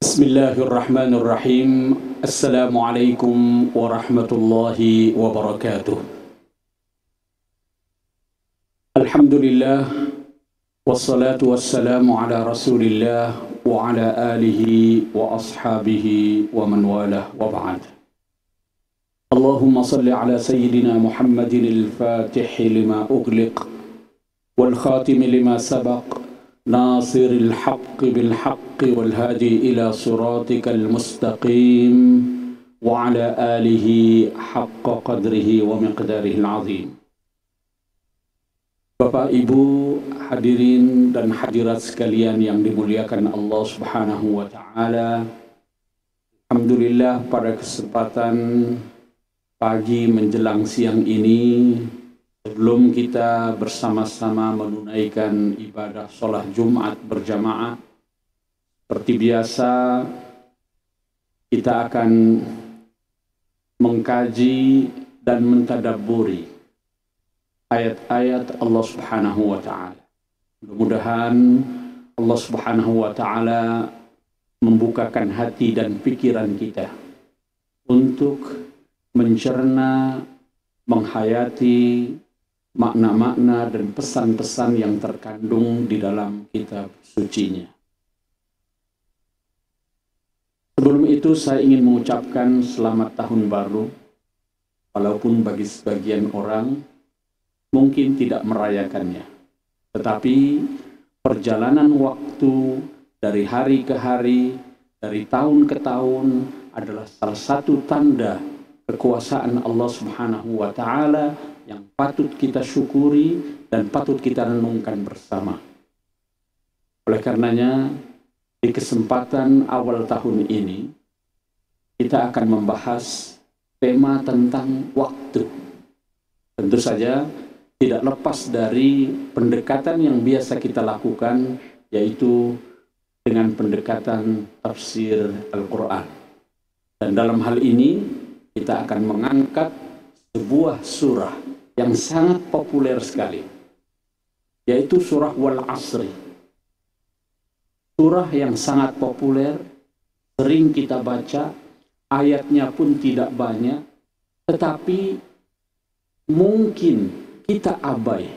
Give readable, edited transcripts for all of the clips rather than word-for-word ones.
Bismillahirrahmanirrahim. Assalamualaikum warahmatullahi wabarakatuh. Alhamdulillah, wassalatu wassalamu ala rasulillah wa ala alihi wa ashabihi wa man walah wa ba'd. Allahumma salli ala sayyidina Muhammadin al-fatihi lima ughliq wal khatimi lima sabaq ناصر الحق بالحق والهادي إلى صراطك المستقيم وعلى آله حق قدره ومقداره العظيم. Bapak Ibu hadirin dan hadirat sekalian yang dimuliakan Allah Subhanahu wa taala. Alhamdulillah pada kesempatan pagi menjelang siang ini, sebelum kita bersama-sama menunaikan ibadah sholat Jumat berjamaah, seperti biasa kita akan mengkaji dan mentadabburi ayat-ayat Allah Subhanahu wa ta'ala. Mudah-mudahan Allah Subhanahu wa ta'ala membukakan hati dan pikiran kita untuk mencerna, menghayati makna-makna dan pesan-pesan yang terkandung di dalam kitab sucinya. Sebelum itu saya ingin mengucapkan selamat tahun baru, walaupun bagi sebagian orang mungkin tidak merayakannya. Tetapi perjalanan waktu dari hari ke hari, dari tahun ke tahun adalah salah satu tanda kekuasaan Allah Subhanahu wa ta'ala yang patut kita syukuri dan patut kita renungkan bersama. Oleh karenanya, di kesempatan awal tahun ini, kita akan membahas tema tentang waktu. Tentu saja tidak lepas dari pendekatan yang biasa kita lakukan, yaitu dengan pendekatan tafsir Al-Quran. Dan dalam hal ini, kita akan mengangkat sebuah surah yang sangat populer sekali, yaitu surah Wal Asri. Surah yang sangat populer, sering kita baca, ayatnya pun tidak banyak, tetapi mungkin kita abai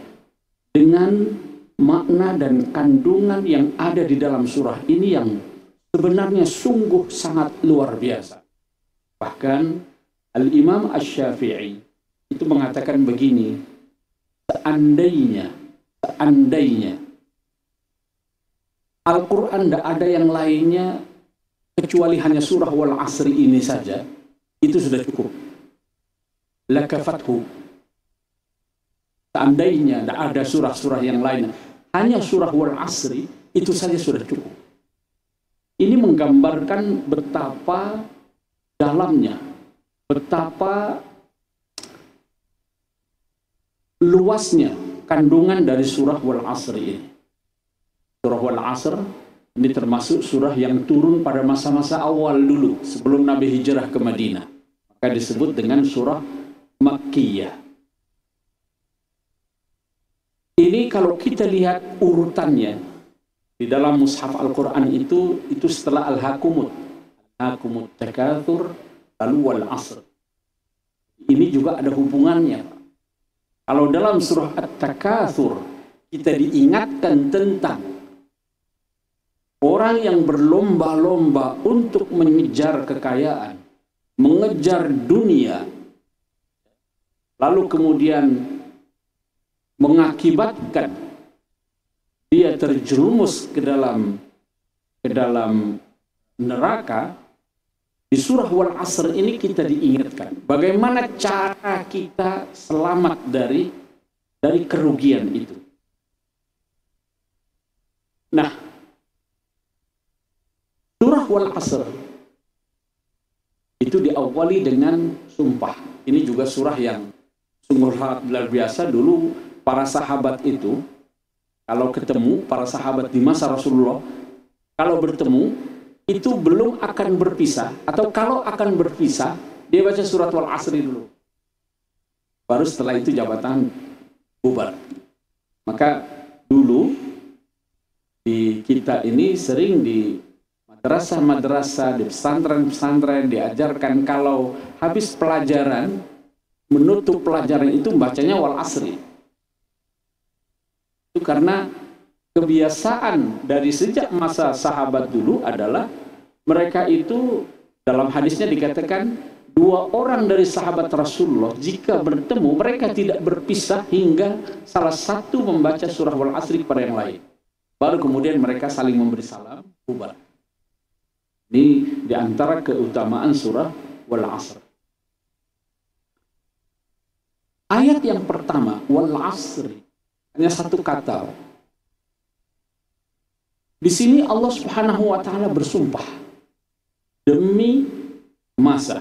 dengan makna dan kandungan yang ada di dalam surah ini yang sebenarnya sungguh sangat luar biasa. Bahkan Al-Imam Asy-Syafi'i itu mengatakan begini, seandainya Al-Quran tidak ada yang lainnya kecuali hanya surah Wal Asri ini saja, itu sudah cukup. Lakafathu. Seandainya tidak ada surah-surah yang lain, hanya surah Wal Asri itu saja sudah cukup. Ini menggambarkan betapa dalamnya, betapa luasnya kandungan dari surah Wal Asri ini. Surah Wal Asr ini termasuk surah yang turun pada masa-masa awal dulu sebelum Nabi hijrah ke Madinah. Maka disebut dengan surah Makkiyah. Ini kalau kita lihat urutannya di dalam mushaf Al-Quran itu setelah Al-Hakumut Takatsur, lalu Wal Asr. Ini juga ada hubungannya. Kalau dalam surah At-Takatsur kita diingatkan tentang orang yang berlomba-lomba untuk mengejar kekayaan, mengejar dunia, lalu kemudian mengakibatkan dia terjerumus ke dalam neraka. Di surah Wal Asr ini kita diingatkan bagaimana cara kita selamat dari kerugian itu. Nah, surah Wal Asr itu diawali dengan sumpah. Ini juga surah yang sungguh luar biasa. Dulu para sahabat itu kalau ketemu, para sahabat di masa Rasulullah, kalau bertemu itu belum akan berpisah, atau kalau akan berpisah dia baca surat Wal Asri dulu, baru setelah itu jabatan bubar. Maka dulu di kita ini sering di mata madrasah-madrasah, di pesantren-pesantren diajarkan kalau habis pelajaran, menutup pelajaran itu bacanya wal asri. Itu karena kebiasaan dari sejak masa sahabat dulu adalah mereka itu, dalam hadisnya dikatakan, dua orang dari sahabat Rasulullah jika bertemu mereka tidak berpisah hingga salah satu membaca surah wal asri kepada yang lain. Baru kemudian mereka saling memberi salam, bubar. Ini diantara keutamaan surah wal asr. Ayat yang pertama, wal asri, hanya satu kata. Di sini Allah Subhanahu wa taala bersumpah demi masa,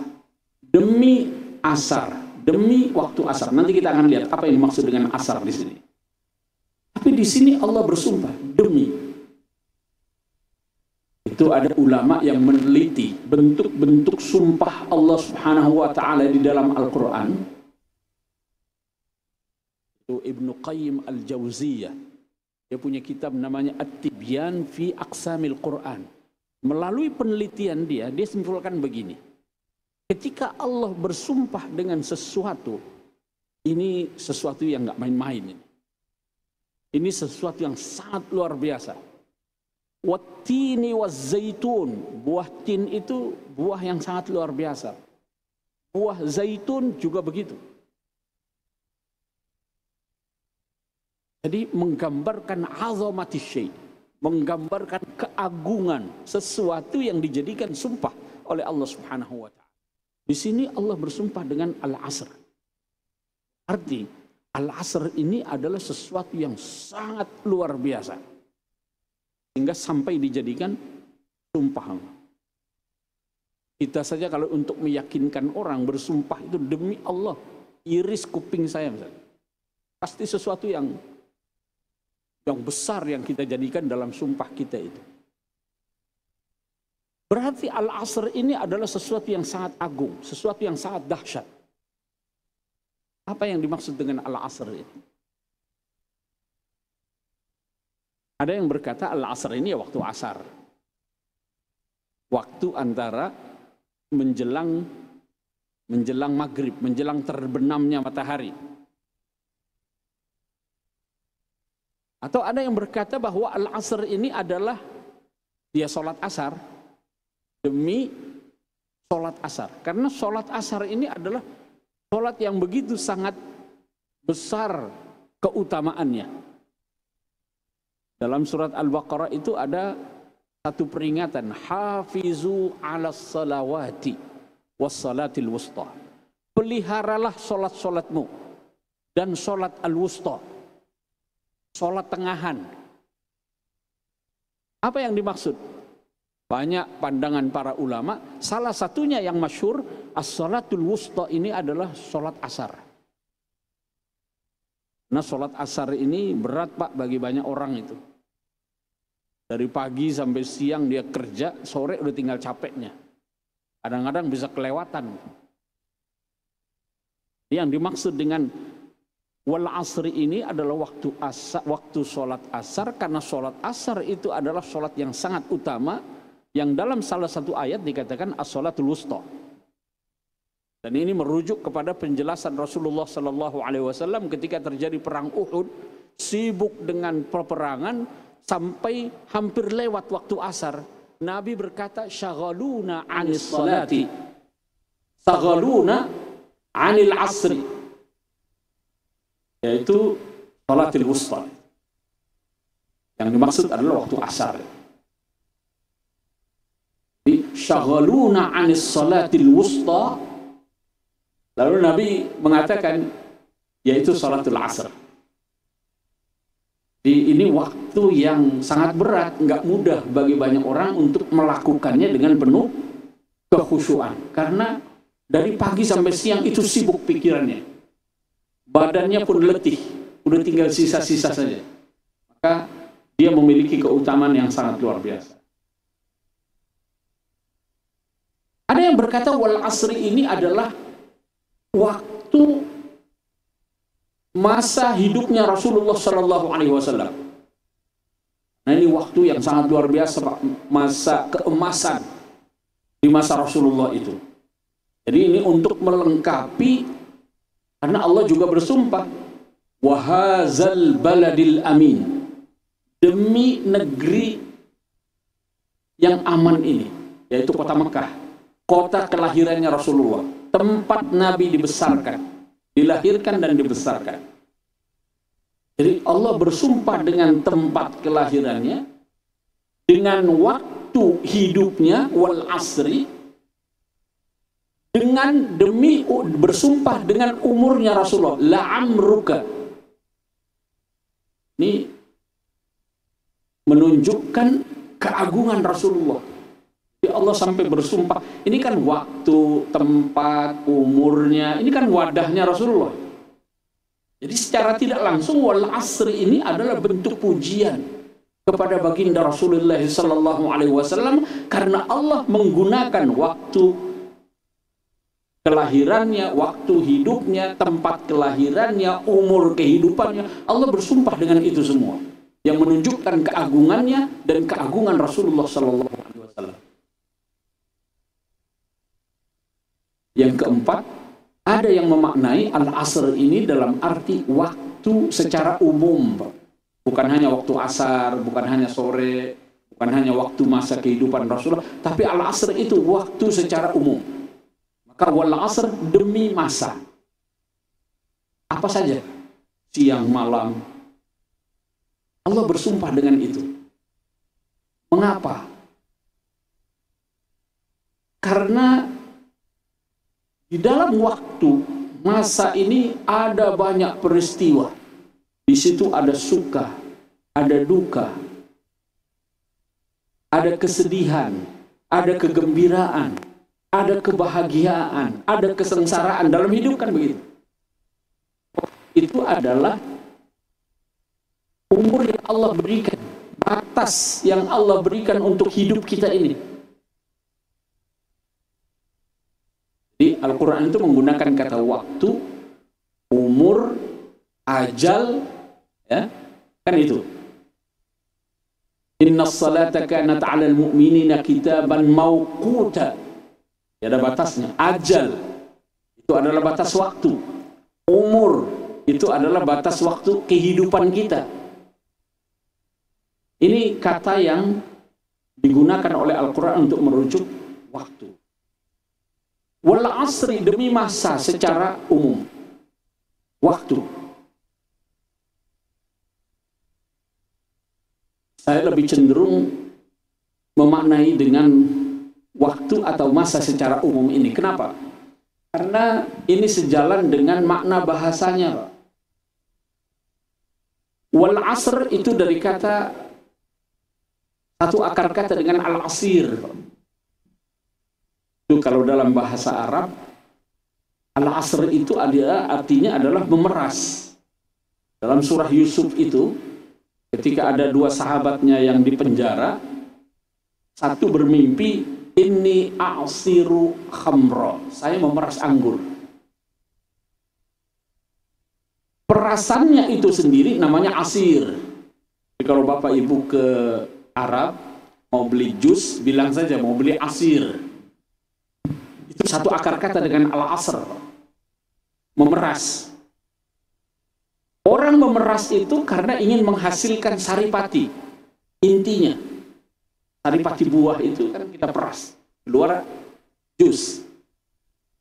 demi asar, demi waktu asar. Nanti kita akan lihat apa yang dimaksud dengan asar di sini. Tapi di sini Allah bersumpah demi. Itu ada ulama yang meneliti bentuk-bentuk sumpah Allah Subhanahu wa taala di dalam Al-Qur'an. Itu Ibnu Qayyim Al-Jauziyah. Dia punya kitab namanya At-Tibyan fi Aqsamil Qur'an. Melalui penelitian dia simpulkan begini. Ketika Allah bersumpah dengan sesuatu, ini sesuatu yang nggak main-main ini. Ini sesuatu yang sangat luar biasa. Wattini wazzaitun, buah tin itu buah yang sangat luar biasa. Buah zaitun juga begitu. Jadi menggambarkan azamati syai', menggambarkan keagungan sesuatu yang dijadikan sumpah oleh Allah Subhanahu wa taala. Di sini Allah bersumpah dengan al-asr. Arti al-asr ini adalah sesuatu yang sangat luar biasa. Sehingga sampai dijadikan sumpah. Kita saja kalau untuk meyakinkan orang bersumpah itu demi Allah, iris kuping saya misalnya. Pasti sesuatu yang besar yang kita jadikan dalam sumpah kita itu. Berarti al-asr ini adalah sesuatu yang sangat agung, sesuatu yang sangat dahsyat. Apa yang dimaksud dengan al-asr itu? Ada yang berkata al-asr ini ya waktu asar. Waktu antara menjelang maghrib, menjelang terbenamnya matahari. Atau ada yang berkata bahwa al-asr ini adalah dia sholat asar demi sholat asar. Karena sholat asar ini adalah sholat yang begitu sangat besar keutamaannya. Dalam surat Al-Baqarah itu ada satu peringatan, hafizu 'alas salawati was salatil wusta. Peliharalah salat-salatmu dan salat al-wusta, salat tengahan. Apa yang dimaksud? Banyak pandangan para ulama, salah satunya yang masyhur, as-salatul wusta ini adalah salat asar. Nah, sholat asar ini berat Pak bagi banyak orang itu. Dari pagi sampai siang dia kerja, sore udah tinggal capeknya. Kadang-kadang bisa kelewatan. Yang dimaksud dengan wal asri ini adalah waktu sholat asar, karena sholat asar itu adalah sholat yang sangat utama, yang dalam salah satu ayat dikatakan as-sholatul wusta. Dan ini merujuk kepada penjelasan Rasulullah Sallallahu Alaihi Wasallam ketika terjadi perang Uhud, sibuk dengan peperangan sampai hampir lewat waktu asar. Nabi berkata, "Syaghaluna 'anis salati, syaghaluna 'anil asri." Yaitu salatil wusta. Yang dimaksud adalah waktu asar. Syaghaluna 'anis salatil wusta. Lalu Nabi mengatakan, yaitu salatul asr. Ini waktu yang sangat berat, nggak mudah bagi banyak orang untuk melakukannya dengan penuh kekhusyuan. Karena dari pagi sampai siang itu sibuk pikirannya. Badannya pun letih, udah tinggal sisa-sisa saja. Maka dia memiliki keutamaan yang sangat luar biasa. Ada yang berkata wal asri ini adalah waktu masa hidupnya Rasulullah Sallallahu Alaihi Wasallam. Nah, ini waktu yang sangat luar biasa, Pak. Masa keemasan di masa Rasulullah itu. Jadi ini untuk melengkapi, karena Allah juga bersumpah, wahazal baladil amin, demi negeri yang aman ini, yaitu kota Mekah, kota kelahirannya Rasulullah, tempat Nabi dibesarkan, dilahirkan dan dibesarkan. Jadi Allah bersumpah dengan tempat kelahirannya, dengan waktu hidupnya, wal asri, dengan demi bersumpah dengan umurnya Rasulullah, la'amruka. Ini menunjukkan keagungan Rasulullah. Jadi Allah sampai bersumpah. Ini kan waktu, tempat, umurnya, ini kan wadahnya Rasulullah. Jadi secara tidak langsung wal asri ini adalah bentuk pujian kepada baginda Rasulullah sallallahu alaihi wasallam, karena Allah menggunakan waktu kelahirannya, waktu hidupnya, tempat kelahirannya, umur kehidupannya. Allah bersumpah dengan itu semua, yang menunjukkan keagungannya dan keagungan Rasulullah sallallahu alaihi wasallam. Yang keempat, ada yang memaknai al-asr ini dalam arti waktu secara umum, bukan hanya waktu asar, bukan hanya sore, bukan hanya waktu masa kehidupan Rasulullah, tapi al-asr itu waktu secara umum. Maka wal asr demi masa, apa saja, siang, malam, Allah bersumpah dengan itu. Mengapa? Karena di dalam waktu masa ini ada banyak peristiwa. Di situ ada suka, ada duka, ada kesedihan, ada kegembiraan, ada kebahagiaan, ada kesengsaraan dalam hidup, kan begitu. Itu adalah umur yang Allah berikan, batas yang Allah berikan untuk hidup kita ini. Jadi Al-Quran itu menggunakan kata waktu, umur, ajal, ya, kan itu. Inna salata kanat 'alal mu'minina kitaban mawquta. Ya, ada batasnya. Ajal itu adalah batas waktu. Umur itu adalah batas waktu kehidupan kita. Ini kata yang digunakan oleh Al-Quran untuk merujuk waktu. Wal asri demi masa secara umum, waktu. Saya lebih cenderung memaknai dengan waktu atau masa secara umum ini. Kenapa? Karena ini sejalan dengan makna bahasanya, Pak. Wal asr itu dari kata, satu akar kata dengan al-asir. Itu kalau dalam bahasa Arab, al-asr itu artinya adalah memeras. Dalam surah Yusuf itu, ketika ada dua sahabatnya yang dipenjara, satu bermimpi, inni a'siru khamra, saya memeras anggur. Perasannya itu sendiri namanya asir. Jadi kalau Bapak Ibu ke Arab, mau beli jus, bilang saja mau beli asir. Itu satu akar kata dengan al-asr, memeras. Orang memeras itu karena ingin menghasilkan saripati. Intinya, saripati buah itu kan kita peras, keluar jus,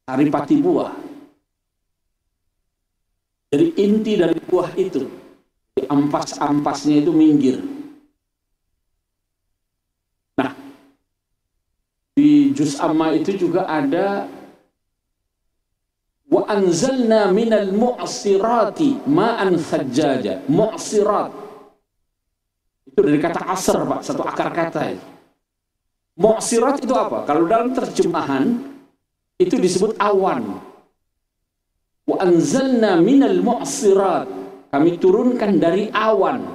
saripati buah. Jadi inti dari buah itu, ampas-ampasnya itu minggir. Di juz amma itu juga ada wa anzalna minal mu'sirati ma'an thajjaja. Mu'sirat itu dari kata asr, Pak, satu akar kata. Mu'sirat itu apa? Kalau dalam terjemahan itu disebut awan. Wa anzalna minal mu'sirat, kami turunkan dari awan,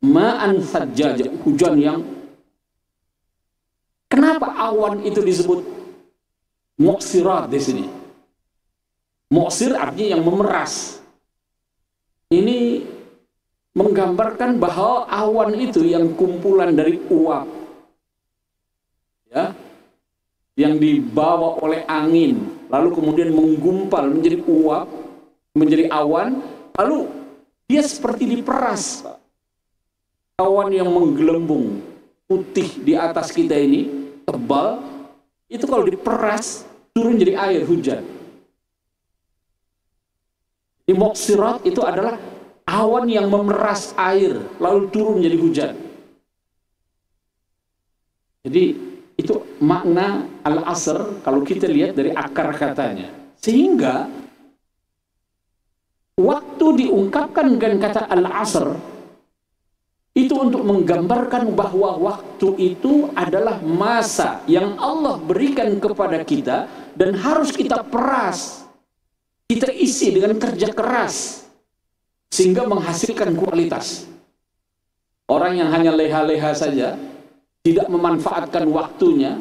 ma'an thajjaja, hujan yang. Kenapa awan itu disebut mu'sirat di sini? Mu'sir artinya yang memeras. Ini menggambarkan bahwa awan itu yang kumpulan dari uap, ya, yang dibawa oleh angin, lalu kemudian menggumpal menjadi uap, menjadi awan, lalu dia seperti diperas. Awan yang menggelembung putih di atas kita ini, tebal, itu kalau diperas turun jadi air hujan. Di Moksirat itu adalah awan yang memeras air lalu turun jadi hujan. Jadi itu makna al-asr kalau kita lihat dari akar katanya. Sehingga waktu diungkapkan dengan kata al-asr itu untuk menggambarkan bahwa waktu itu adalah masa yang Allah berikan kepada kita dan harus kita peras, kita isi dengan kerja keras sehingga menghasilkan kualitas. Orang yang hanya leha-leha saja, tidak memanfaatkan waktunya,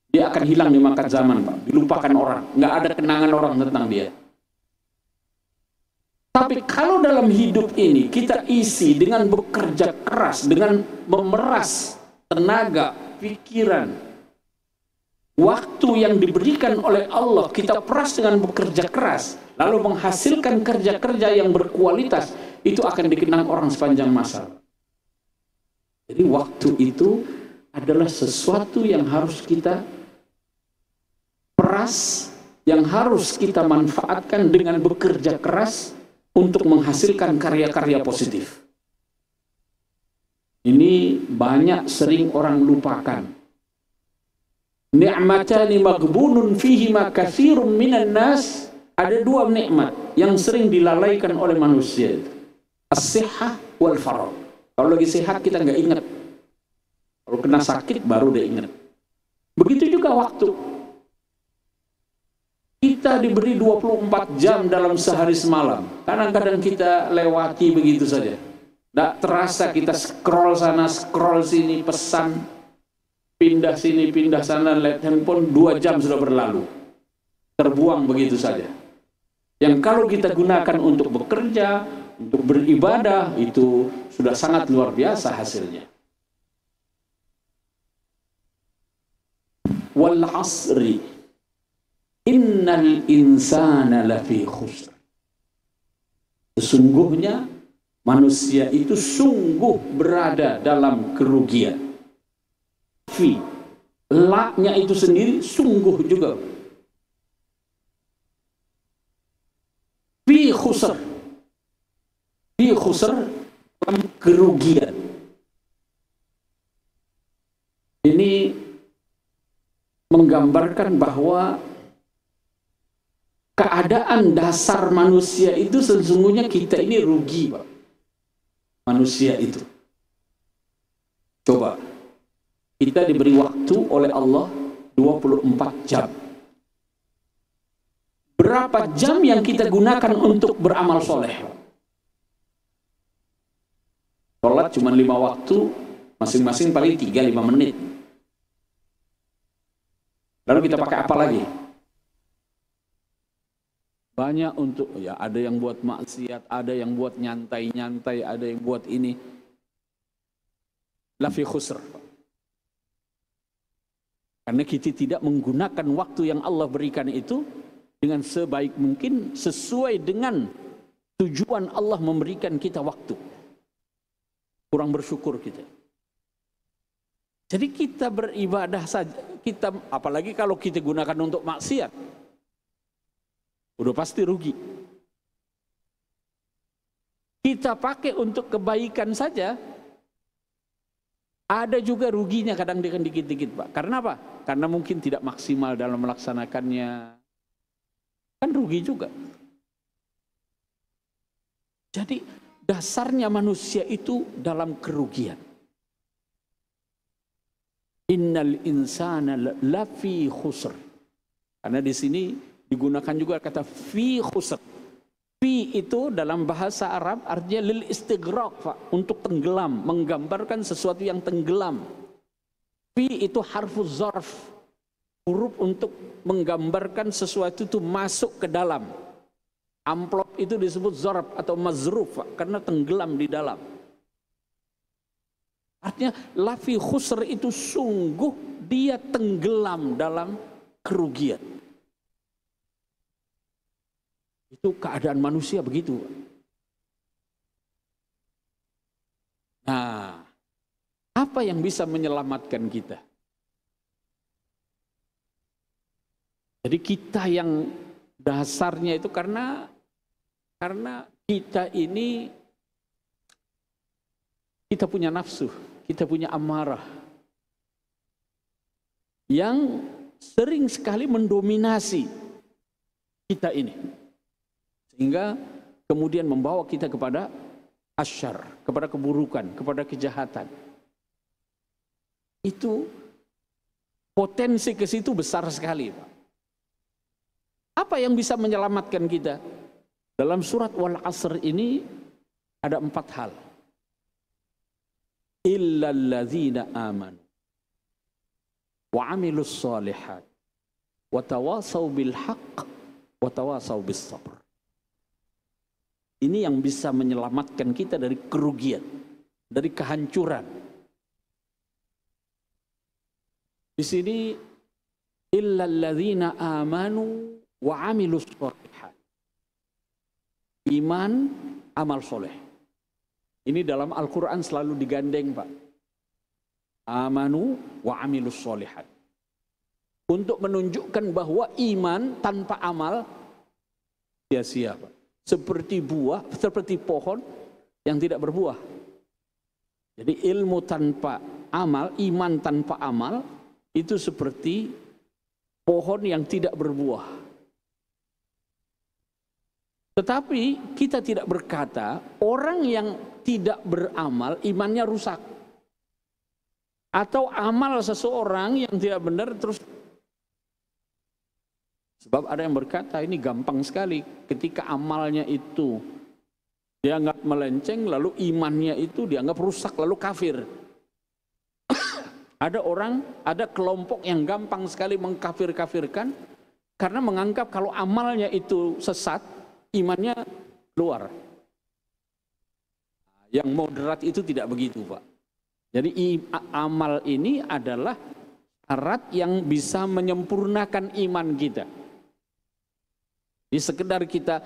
dia akan hilang di makan zaman, Pak. Dilupakan orang, nggak ada kenangan orang tentang dia. Tapi kalau dalam hidup ini kita isi dengan bekerja keras, dengan memeras tenaga, pikiran, waktu yang diberikan oleh Allah, kita peras dengan bekerja keras, lalu menghasilkan kerja-kerja yang berkualitas, itu akan dikenang orang sepanjang masa. Jadi waktu itu adalah sesuatu yang harus kita peras, yang harus kita manfaatkan dengan bekerja keras untuk menghasilkan karya-karya positif. Ini banyak sering orang lupakan. Ni'matani maghbunun fihima katsirun minan nas. Ada dua nikmat yang sering dilalaikan oleh manusia. As-sihhah wal faragh. Kalau lagi sehat kita nggak ingat. Kalau kena sakit baru dia ingat. Begitu juga waktu. Kita diberi 24 jam dalam sehari semalam. Kadang-kadang kita lewati begitu saja. Tidak terasa kita scroll sana, scroll sini, pesan, pindah sini, pindah sana, lihat handphone, 2 jam sudah berlalu. Terbuang begitu saja. Yang kalau kita gunakan untuk bekerja, untuk beribadah, itu sudah sangat luar biasa hasilnya. Wal asri innal insana lafi khusr. Sesungguhnya manusia itu sungguh berada dalam kerugian. Fi, la-nya itu sendiri sungguh juga. Fi khusr. Fi khusr, dalam kerugian. Ini menggambarkan bahwa keadaan dasar manusia itu sesungguhnya kita ini rugi, Pak. Manusia itu. Coba, kita diberi waktu oleh Allah 24 jam. Berapa jam yang kita gunakan untuk beramal soleh? Sholat cuma 5 waktu, masing-masing paling 3-5 menit. Lalu kita pakai apa lagi? Banyak untuk, ya ada yang buat maksiat, ada yang buat nyantai-nyantai, ada yang buat ini. Lafi khusr. Karena kita tidak menggunakan waktu yang Allah berikan itu dengan sebaik mungkin, sesuai dengan tujuan Allah memberikan kita waktu. Kurang bersyukur kita. Jadi kita beribadah saja, kita apalagi kalau kita gunakan untuk maksiat, udah pasti rugi. Kita pakai untuk kebaikan saja, ada juga ruginya kadang dikit-dikit, Pak. Karena apa? Karena mungkin tidak maksimal dalam melaksanakannya. Kan rugi juga. Jadi dasarnya manusia itu dalam kerugian. Innal insana lafi khusr. Karena di sini digunakan juga kata fi khusr. Fi itu dalam bahasa Arab artinya lil istighraq, Pak, untuk tenggelam, menggambarkan sesuatu yang tenggelam. Fi itu harfuz zarf, huruf untuk menggambarkan sesuatu itu masuk ke dalam. Amplop itu disebut zarf atau mazruf, Pak, karena tenggelam di dalam. Artinya lafi khusr itu sungguh dia tenggelam dalam kerugian. Itu keadaan manusia begitu. Nah, apa yang bisa menyelamatkan kita? Jadi kita yang dasarnya itu karena kita ini, kita punya nafsu, kita punya amarah yang sering sekali mendominasi kita ini, sehingga kemudian membawa kita kepada asyar, kepada keburukan, kepada kejahatan. Itu potensi ke situ besar sekali, Pak. Apa yang bisa menyelamatkan kita? Dalam surat Wal Asr ini ada 4 hal. Illal ladzina amanu wa amilus shalihat wa tawasaw bil haqq wa tawasaw bis sabr. Ini yang bisa menyelamatkan kita dari kerugian, dari kehancuran. Di sini illal ladzina amanu wa amilus shalihat. Iman, amal soleh. Ini dalam Al-Quran selalu digandeng, Pak. Amanu wa amilus shalihat. Untuk menunjukkan bahwa iman tanpa amal sia-sia, Pak. Seperti buah, seperti pohon yang tidak berbuah. Jadi ilmu tanpa amal, iman tanpa amal, itu seperti pohon yang tidak berbuah. Tetapi kita tidak berkata orang yang tidak beramal imannya rusak. Atau amal seseorang yang tidak benar terus. Sebab ada yang berkata ini gampang sekali, ketika amalnya itu dianggap melenceng lalu imannya itu dianggap rusak lalu kafir. Ada kelompok yang gampang sekali mengkafir-kafirkan karena menganggap kalau amalnya itu sesat, imannya keluar. Yang moderat itu tidak begitu, Pak. Jadi amal ini adalah syarat yang bisa menyempurnakan iman kita. Di sekedar kita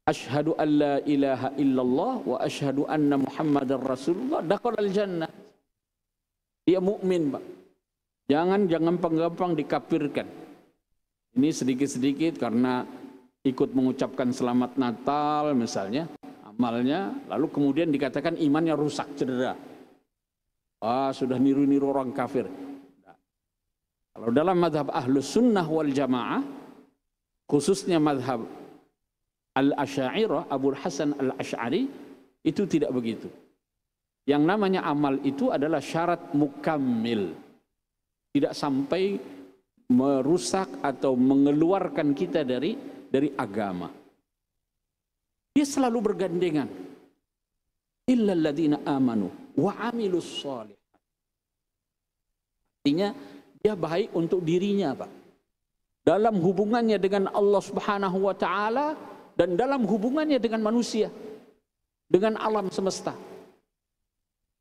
asyhadu an la ilaha illallah wa asyhadu anna muhammadar rasulullah dakhalal jannah. Dia mukmin, Pak. Jangan gampang dikafirkan. Ini sedikit-sedikit karena ikut mengucapkan selamat Natal misalnya, amalnya, lalu kemudian dikatakan imannya rusak, cedera. Sudah niru-niru orang kafir. Nah, kalau dalam madhab Ahlus Sunnah wal Jamaah, khususnya madhab Al-Asy'ariyah, Abul Hasan Al-Asy'ari, itu tidak begitu. Yang namanya amal itu adalah syarat mukammil. Tidak sampai merusak atau mengeluarkan kita dari agama. Dia selalu bergandengan. Illal ladzina amanu wa amilus shalihat. Artinya dia baik untuk dirinya, Pak. Dalam hubungannya dengan Allah Subhanahu wa taala dan dalam hubungannya dengan manusia, dengan alam semesta.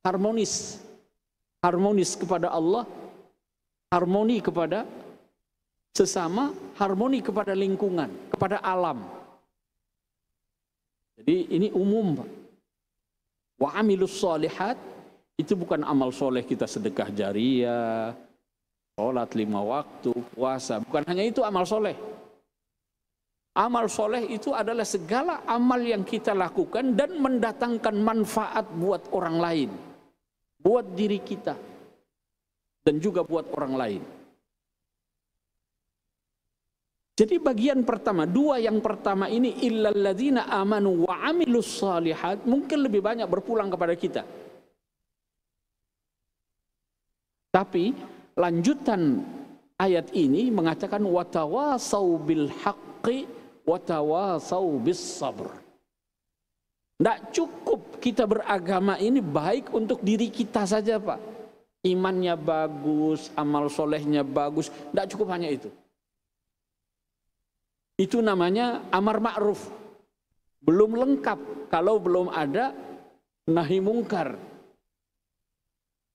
Harmonis kepada Allah, harmoni kepada sesama, harmoni kepada lingkungan, kepada alam. Jadi ini umum, Pak. Wa amilus shalihat itu bukan amal soleh kita sedekah jariyah, sholat 5 waktu, puasa. Bukan hanya itu amal soleh. Amal soleh itu adalah segala amal yang kita lakukan dan mendatangkan manfaat buat orang lain, buat diri kita, dan juga buat orang lain. Jadi bagian pertama, yang pertama ini illal ladzina amanu wa amilus shalihat mungkin lebih banyak berpulang kepada kita. Tapi lanjutan ayat ini mengatakan watawasau bil haqqi watawasau bis sabr. Tidak cukup kita beragama ini baik untuk diri kita saja, Pak. Imannya bagus, amal solehnya bagus, tidak cukup hanya itu. Itu namanya amar ma'ruf. Belum lengkap kalau belum ada nahi mungkar.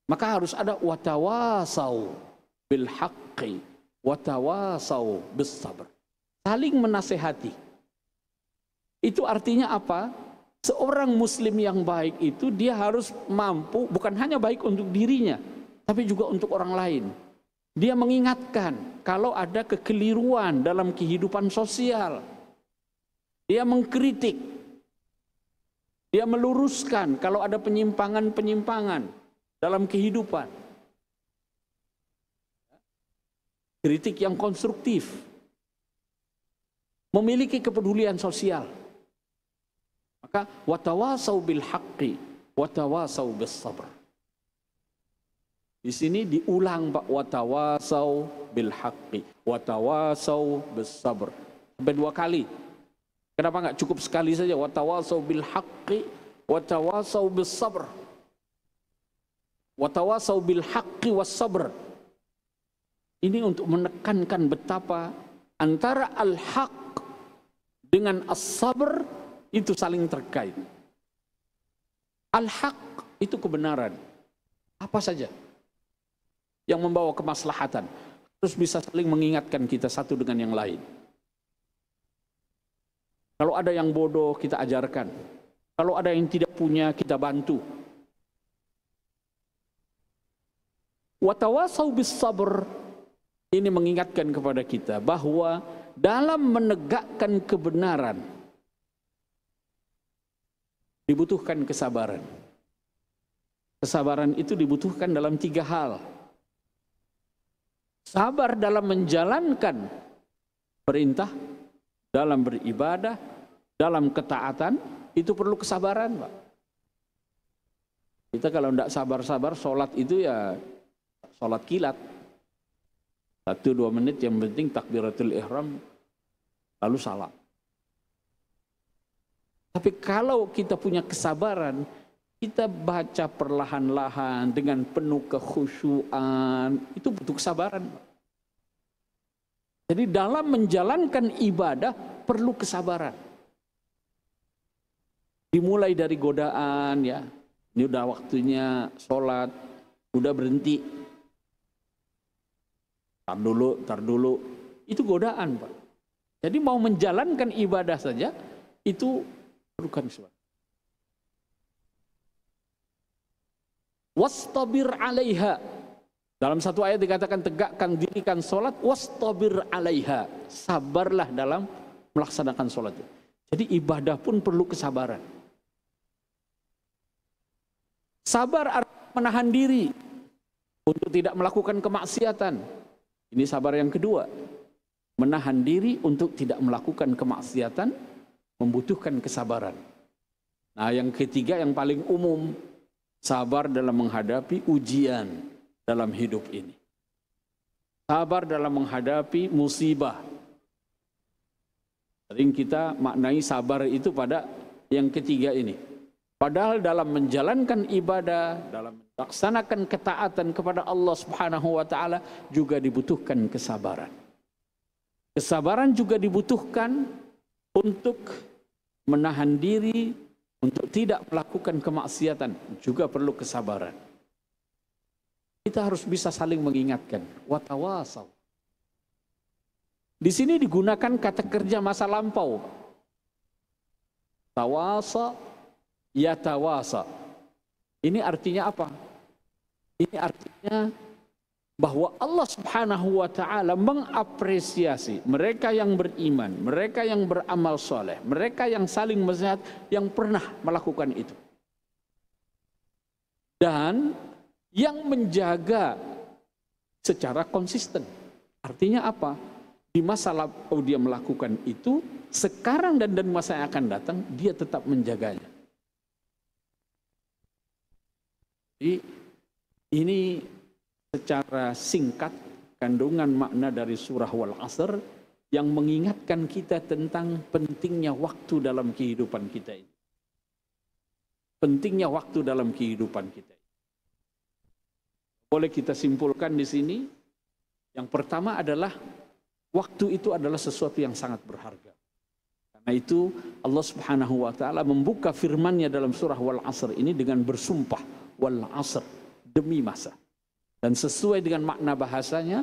Maka harus ada watawasau bil haqqi, watawasau bis sabr. Saling menasehati. Itu artinya apa? Seorang muslim yang baik itu dia harus mampu, bukan hanya baik untuk dirinya, tapi juga untuk orang lain. Dia mengingatkan kalau ada kekeliruan dalam kehidupan sosial. Dia mengkritik. Dia meluruskan kalau ada penyimpangan-penyimpangan dalam kehidupan. Kritik yang konstruktif. Memiliki kepedulian sosial. Maka watawasau bil haqqi, watawasau bis sabr. Di sini diulang Pak, watawasau bil haqqi, watawasau bis sabr. Sampai 2 kali. Kenapa nggak cukup sekali saja? Watawasau bil haqqi, watawasau bis sabr. Watawasau bil haqqi was sabr. Ini untuk menekankan betapa antara al-haq dengan as-sabr itu saling terkait. Al-haq itu kebenaran. Apa saja yang membawa kemaslahatan. Terus bisa saling mengingatkan kita satu dengan yang lain. Kalau ada yang bodoh kita ajarkan. Kalau ada yang tidak punya kita bantu. Watawasau bis sabr. Ini mengingatkan kepada kita bahwa dalam menegakkan kebenaran dibutuhkan kesabaran. Kesabaran itu dibutuhkan dalam 3 hal. Sabar dalam menjalankan perintah, dalam beribadah, dalam ketaatan, itu perlu kesabaran, Pak. Kita kalau tidak sabar-sabar, sholat itu ya sholat kilat. 1-2 menit yang penting takbiratul ihram, lalu salam. Tapi kalau kita punya kesabaran, kita baca perlahan-lahan dengan penuh kekhusyuan, itu butuh kesabaran. Jadi dalam menjalankan ibadah perlu kesabaran. Dimulai dari godaan ya, ini udah waktunya sholat, udah berhenti. Tar dulu, itu godaan Pak. Jadi mau menjalankan ibadah saja, itu bukan kesabaran. Wastabir alaiha. Dalam satu ayat dikatakan tegakkan dirikan sholat, wastabir alaiha. Sabarlah dalam melaksanakan sholat. Jadi ibadah pun perlu kesabaran. Sabar artinya menahan diri untuk tidak melakukan kemaksiatan. Ini sabar yang kedua. Menahan diri untuk tidak melakukan kemaksiatan membutuhkan kesabaran. Nah, yang ketiga yang paling umum, sabar dalam menghadapi ujian dalam hidup ini. Sabar dalam menghadapi musibah. Sering kita maknai sabar itu pada yang ketiga ini. Padahal dalam menjalankan ibadah, dalam melaksanakan ketaatan kepada Allah Subhanahu wa taala juga dibutuhkan kesabaran. Kesabaran juga dibutuhkan untuk menahan diri untuk tidak melakukan kemaksiatan, juga perlu kesabaran. Kita harus bisa saling mengingatkan. Watawasau. Di sini digunakan kata kerja masa lampau. Tawasa, yatawasa. Ini artinya apa? Ini artinya bahwa Allah Subhanahu wa taala mengapresiasi mereka yang beriman, mereka yang beramal soleh, mereka yang saling menasihat, yang pernah melakukan itu. Dan yang menjaga secara konsisten. Artinya apa? Di masa lalu dia melakukan itu, sekarang dan masa yang akan datang dia tetap menjaganya. Jadi ini secara singkat kandungan makna dari surah Wal Asr yang mengingatkan kita tentang pentingnya waktu dalam kehidupan kita ini. Pentingnya waktu dalam kehidupan kita. Boleh kita simpulkan di sini, yang pertama adalah waktu itu adalah sesuatu yang sangat berharga. Karena itu Allah Subhanahu wa taala membuka firman-Nya dalam surah Wal Asr ini dengan bersumpah, Wal Asr, demi masa. Dan sesuai dengan makna bahasanya,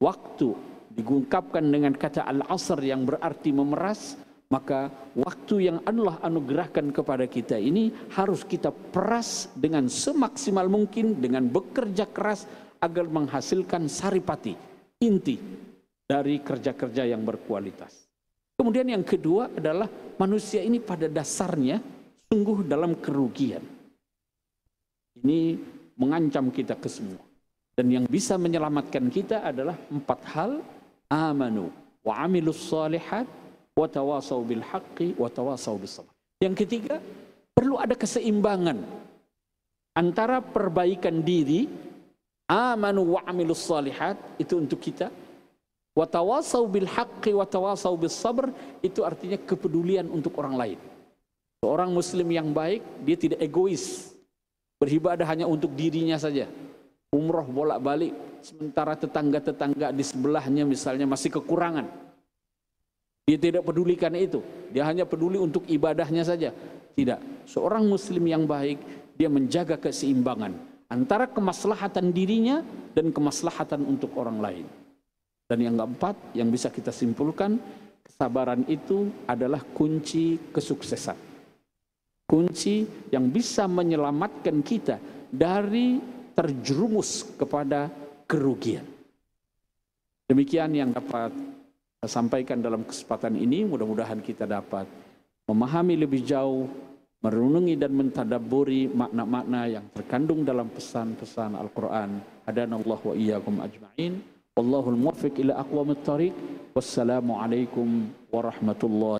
waktu diungkapkan dengan kata al-asr yang berarti memeras, maka waktu yang Allah anugerahkan kepada kita ini harus kita peras dengan semaksimal mungkin, dengan bekerja keras agar menghasilkan saripati, inti dari kerja-kerja yang berkualitas. Kemudian yang kedua adalah manusia ini pada dasarnya sungguh dalam kerugian. Ini mengancam kita ke semua. Dan yang bisa menyelamatkan kita adalah 4 hal. Amanu wa amilus salihat wa tawasau bil haqqi wa tawasau bis sabr. Yang ketiga, perlu ada keseimbangan antara perbaikan diri, amanu wa amilus salihat, itu untuk kita, wa tawasau bil haqqi wa tawasau bis sabr, itu artinya kepedulian untuk orang lain. Seorang muslim yang baik, dia tidak egois, beribadah hanya untuk dirinya saja, umroh bolak-balik, sementara tetangga-tetangga di sebelahnya misalnya masih kekurangan. Dia tidak pedulikan itu, dia hanya peduli untuk ibadahnya saja. Tidak, seorang muslim yang baik, dia menjaga keseimbangan antara kemaslahatan dirinya dan kemaslahatan untuk orang lain. Dan yang keempat, yang bisa kita simpulkan, kesabaran itu adalah kunci kesuksesan. Kunci yang bisa menyelamatkan kita dari terjerumus kepada kerugian. Demikian yang dapat saya sampaikan dalam kesempatan ini. Mudah-mudahan kita dapat memahami lebih jauh, merenungi dan mentadabburi makna-makna yang terkandung dalam pesan-pesan Al-Quran. Hadanallahu wa iyyakum ajma'in. Wallahul muwaffiq ila aqwamit thariq. Wassalamualaikum warahmatullahi